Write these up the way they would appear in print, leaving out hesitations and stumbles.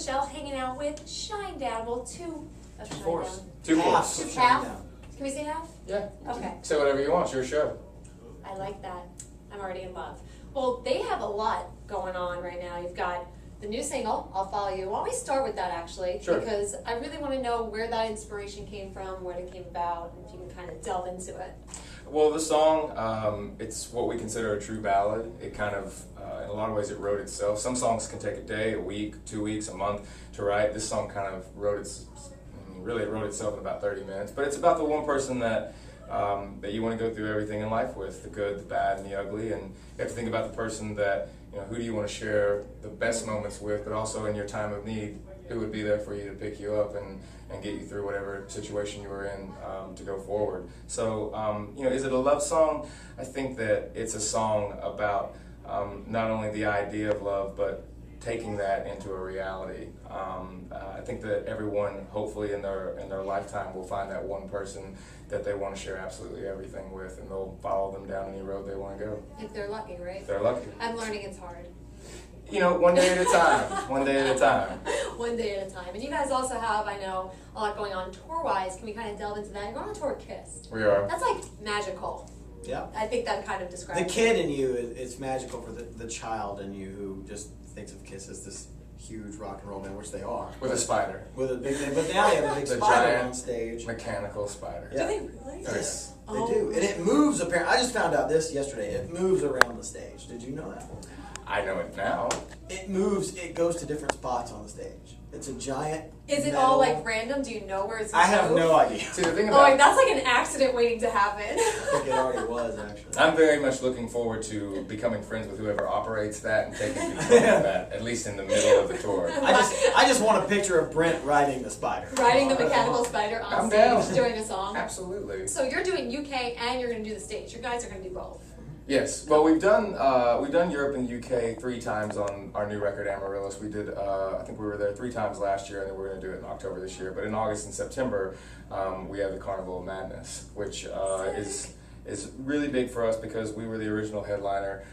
Michelle hanging out with Shinedown. Well, two of Fourths. Shinedown. Two Half fourths. of Half? Shinedown. Can we say half? Yeah. Okay. Say whatever you want. It's your show. I like that. I'm already in love. Well, they have a lot going on right now. You've got the new single, I'll Follow You. Why don't we start with that, actually? Sure. Because I really want to know where that inspiration came from, where it came about, and if you can kind of delve into it. Well, the song, it's what we consider a true ballad. It kind of, in a lot of ways, it wrote itself. Some songs can take a day, a week, 2 weeks, a month to write. This song kind of it wrote itself in about 30 minutes. But it's about the one person that you want to go through everything in life with, the good, the bad, and the ugly. And you have to think about the person that, who do you want to share the best moments with, but also in your time of need, who would be there for you to pick you up and get you through whatever situation you were in to go forward. So, is it a love song? I think that it's a song about not only the idea of love, but taking that into a reality. I think that everyone, hopefully in their lifetime, will find that one person that they want to share absolutely everything with, and they'll follow them down any road they want to go. If they're lucky, right? If they're lucky. I'm learning it's hard. One day at a time. One day at a time. One day at a time. And you guys also have, I know, a lot going on tour-wise. Can we kind of delve into that? You're going on tour with Kiss. We are. That's like magical. Yeah. I think that kind of describes The kid in you, it's magical for the child in you who just thinks of Kiss as this huge rock and roll band, which they are. With a spider. With a big, but now they have a big The spider giant on stage. Mechanical spider. Yeah. Do they really? Yes, they Oh. do. And it moves, apparently. I just found out this yesterday. It moves around the stage. Did you know that? I know it now. It moves, it goes to different spots on the stage. It's a giant Is it metal- all like random? Do you know where it's I have going? no idea. See, the thing Oh, like, about that's like an accident waiting to happen. I think it already was, actually. I'm very much looking forward to becoming friends with whoever operates that and taking control of that, at least in the middle of the tour. I just want a picture of Brent riding the spider. Riding the mechanical spider on I'm stage down. during a song. Absolutely. So you're doing UK and you're going to do the stage. You guys are going to do both. Yes. Well, we've done Europe and UK 3 times on our new record Amaryllis. We did I think we were there 3 times last year, and then we're going to do it in October this year. But in August and September, we have the Carnival of Madness, which is really big for us because we were the original headliner.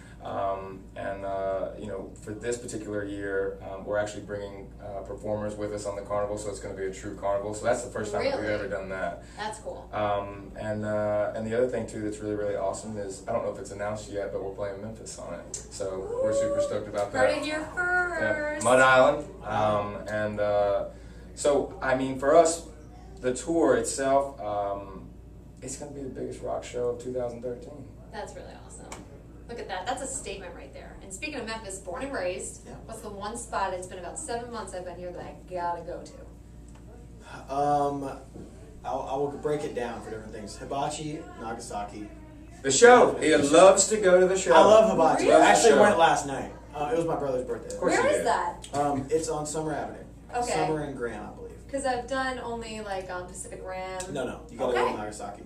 For this particular year, we're actually bringing performers with us on the carnival, so it's going to be a true carnival. So that's the first time that we've Really? ever done that. That's cool. And the other thing too that's really, really awesome is, I don't know if it's announced yet, but we're playing Memphis on it. So we're super stoked about that. Heard it here first. Yeah. Mud Island. So I mean, for us, the tour itself, it's going to be the biggest rock show of 2013. That's really awesome. Look at that. That's a statement right there. And speaking of Memphis, born and raised, Yeah. what's the one spot, it's been about 7 months I've been here, that I gotta go to? I will break it down for different things. Hibachi, Nagasaki. The show. He loves to go to the show. I love Hibachi. Really? I actually Show. went last night. It was my brother's birthday. Of course Where you is did. that? It's on Summer Avenue. Okay. Summer and Grand, I believe. Because I've done only like Pacific Rim. No, you gotta go Okay. to Nagasaki.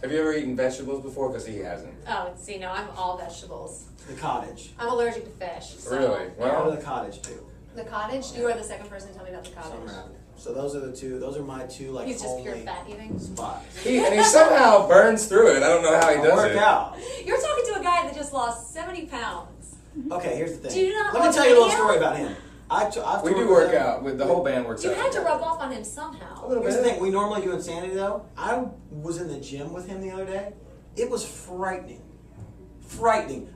Have you ever eaten vegetables before? Because he hasn't. Oh, see, no, I'm all vegetables. The cottage. I'm allergic to fish. So. Really? Go Well, to the cottage too. The cottage? You are the second person to tell me about the cottage. Summer Avenue. So those are the two. Those are my two like He's just pure homely fat eating. spots. he somehow burns through it. I don't know how he I does work it. out. You're talking to a guy that just lost 70 pounds. Okay, here's the thing. Do you not Let me watch tell you a little video? story about him. I've We toured do with work him. out. The whole band works You out. had to together. rub off on him somehow. A little Here's the bit. thing. We normally do Insanity though. I was in the gym with him the other day. It was frightening. Frightening.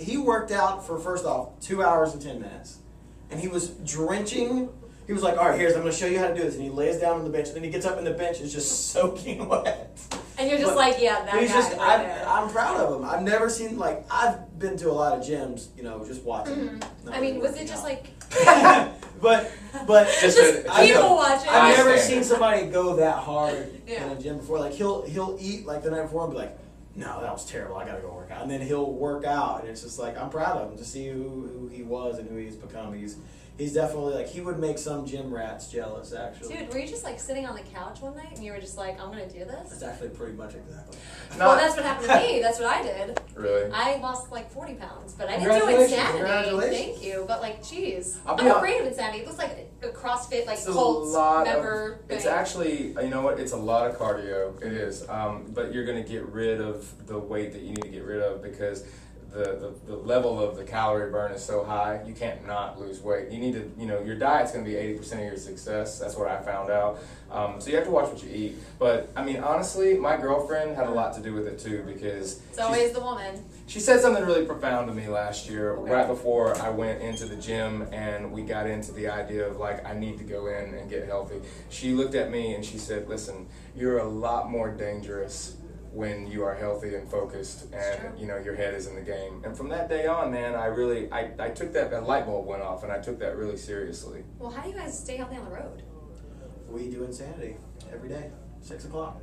He worked out for, first off, 2 hours and 10 minutes. And he was drenching. He was like, all right, I'm going to show you how to do this. And he lays down on the bench. And then he gets up and the bench is just soaking wet. And you're just But- like, yeah, that But he's guy just, right there. I'm proud of him. I've never seen, I've been to a lot of gyms, just watching. not I mean, was working it just out. like but Just people watching? I've never Bystander. seen somebody go that hard Yeah. in a gym before. Like he'll eat like the night before and be like, no, that was terrible. I gotta go work out. And then he'll work out, and it's just like I'm proud of him to see who he was and who he's become. He's definitely he would make some gym rats jealous. Actually, Dude, were you just like sitting on the couch one night and you were just like, I'm gonna do this? that's actually pretty much exactly. Well, that's what happened to me. That's what I did. Really. I lost like 40 pounds, but I didn't do Congratulations, insanity. congratulations. Thank you, but like, geez, I'll be I'm hon- afraid of insanity. It looks like a CrossFit, like It's a cult lot member of, it's thing. actually, you know what, it's a lot of cardio, it is, but you're going to get rid of the weight that you need to get rid of because the level of the calorie burn is so high, you can't not lose weight. You need to, your diet's going to be 80% of your success. That's what I found out. So you have to watch what you eat. But I mean, honestly, my girlfriend had a lot to do with it too, because It's always the woman. she said something really profound to me last year, Okay. right before I went into the gym and we got into the idea of like, I need to go in and get healthy. She looked at me and she said, listen, you're a lot more dangerous when you are healthy and focused and your head is in the game. And from that day on, man, I took that light bulb went off and I took that really seriously. Well, how do you guys stay healthy on the road? We do Insanity every day, 6 o'clock.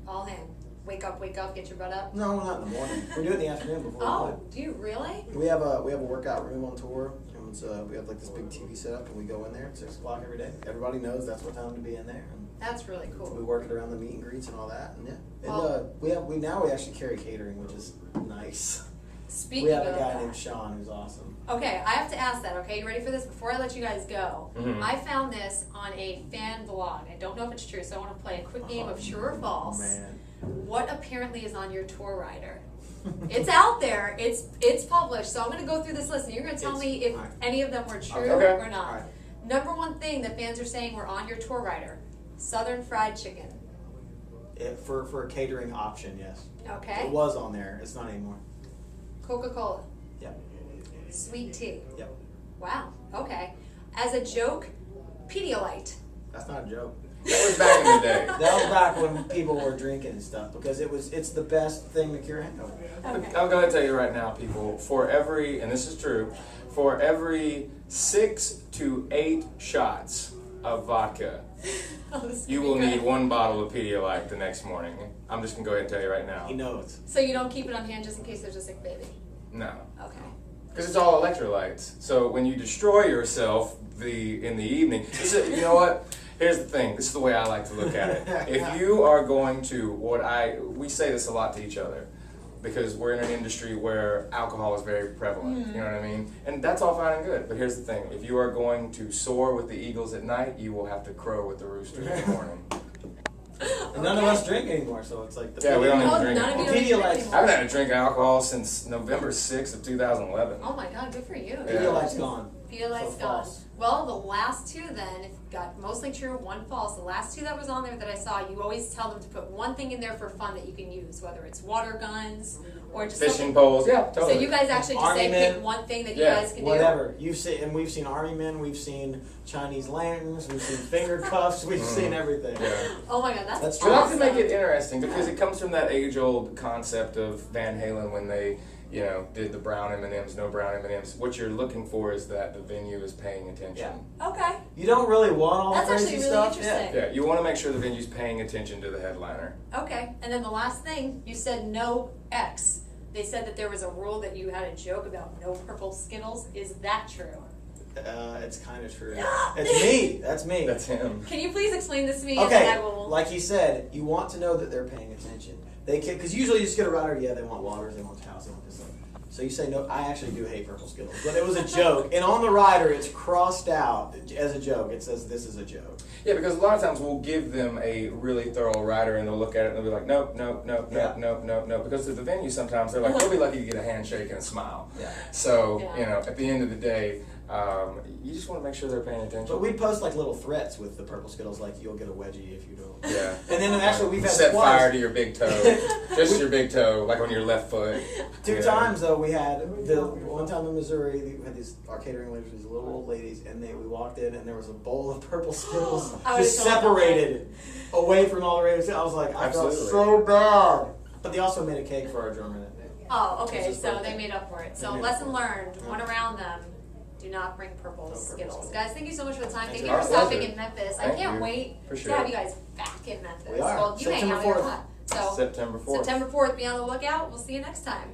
All in. Wake up, get your butt up. No, not in the morning. We do it in the afternoon before we Oh, do you really? play. We have a workout room on tour. And we have like this big TV set up, and we go in there at 6 o'clock every day. Everybody knows that's what time to be in there. And That's really we cool. work it around the meet and greets and all that. And yeah, Well- and we actually carry catering, which is nice. Speaking We have of a guy that. named Sean who's awesome. Okay, I have to ask that, okay? You ready for this? Before I let you guys go, Mhm. I found this on a fan blog. I don't know if it's true, so I want to play a quick game of true or false. Man. What apparently is on your tour rider? It's out there. It's published. So I'm going to go through this list, and you're going to tell me if alright. any of them were true Okay. or not. Alright. Number one thing that fans are saying were on your tour rider: Southern fried chicken. For a catering option, yes. Okay. It was on there. It's not anymore. Coca-Cola. Yep. Sweet tea. Yep. Wow. Okay. As a joke, Pedialyte. That's not a joke. That was back in the day. That was back when people were drinking and stuff because it's the best thing to cure hangover. Okay. I'll go ahead and tell you right now, people, and this is true, for every 6 to 8 shots of vodka, Oh, this is you gonna will be good. need 1 bottle of Pedialyte the next morning. I'm just going to go ahead and tell you right now. He knows. So you don't keep it on hand just in case there's a sick baby. No. Okay. Because it's all electrolytes. So when you destroy yourself in the evening, you know what? Here's the thing. This is the way I like to look at it. If you are going to we say this a lot to each other because we're in an industry where alcohol is very prevalent. You know what I mean? And that's all fine and good. But here's the thing. If you are going to soar with the eagles at night, you will have to crow with the roosters in the morning. And none of us drink anymore, so it's like the Yeah, we don't even Oh, drink none of you anymore. don't drink Pedialyte's- I anymore. haven't had a drink of alcohol since November 6th of 2011. Oh my God, good for you. Pedialyte's gone. Pedialyte's So gone. false. Well, the last two then got mostly true, one false. The last two that was on there that I saw, you always tell them to put one thing in there for fun that you can use, whether it's water guns or just Fishing something. poles, yeah, So totally. you guys actually just say Army men. pick one thing that you Yeah, guys can Whatever. We've seen army men, we've seen Chinese lanterns, we've seen finger cuffs, we've seen everything. do. Yeah. Oh my God, that's That's We like awesome. to make it interesting because it comes from that age-old concept of Van Halen when they, did the brown M&Ms, no brown M&Ms. What you're looking for is that the venue is paying attention. Okay. You don't really want all That's the crazy actually really stuff. interesting. Yeah, you want to make sure the venue's paying attention to the headliner. Okay. And then the last thing, you said no X. They said that there was a rule that you had a joke about no purple Skittles. Is that true? It's kind of true. It's me. That's me. That's him. Can you please explain this to me? And then Okay, I will. like he said, you want to know that they're paying attention. They can, because usually you just get a rider, yeah, they want waters, they want towels, they want this stuff. So you say, no, I actually do hate purple Skittles. But it was a joke. And on the rider, it's crossed out as a joke. It says, this is a joke. Yeah, because a lot of times we'll give them a really thorough rider and they'll look at it and they'll be like, nope, nope, nope, Yeah. nope, nope, nope, nope. Because at the venue sometimes they're like, they'll be lucky to get a handshake and a smile. Yeah. So, Yeah. at the end of the day, you just want to make sure they're paying attention. But we post like little threats with the purple Skittles, like you'll get a wedgie if you don't. Yeah. And then actually we've had Set twice. fire to your big toe. Just your big toe, like on your left foot. Two Yeah. times though, we had one time in Missouri. We had these our catering ladies, these little old ladies, and we walked in and there was a bowl of purple Skittles I would've just gone separated away from all the ratings. I was like, I felt Absolutely. so bad. But they also made a cake for our drummer that day. Oh, okay. It's his So birthday. they made up for it. They So made up lesson for it. learned. Yeah. One around them. Do not bring purple purple Skittles. Skittles. Guys, thank you so much for the time. Thank you Our for stopping pleasure. in Memphis. I Thank can't you. wait For to sure. have you guys back in Memphis. We are. Well, you hang out September here a 4th. lot. So September 4th. September 4th, be on the lookout. We'll see you next time.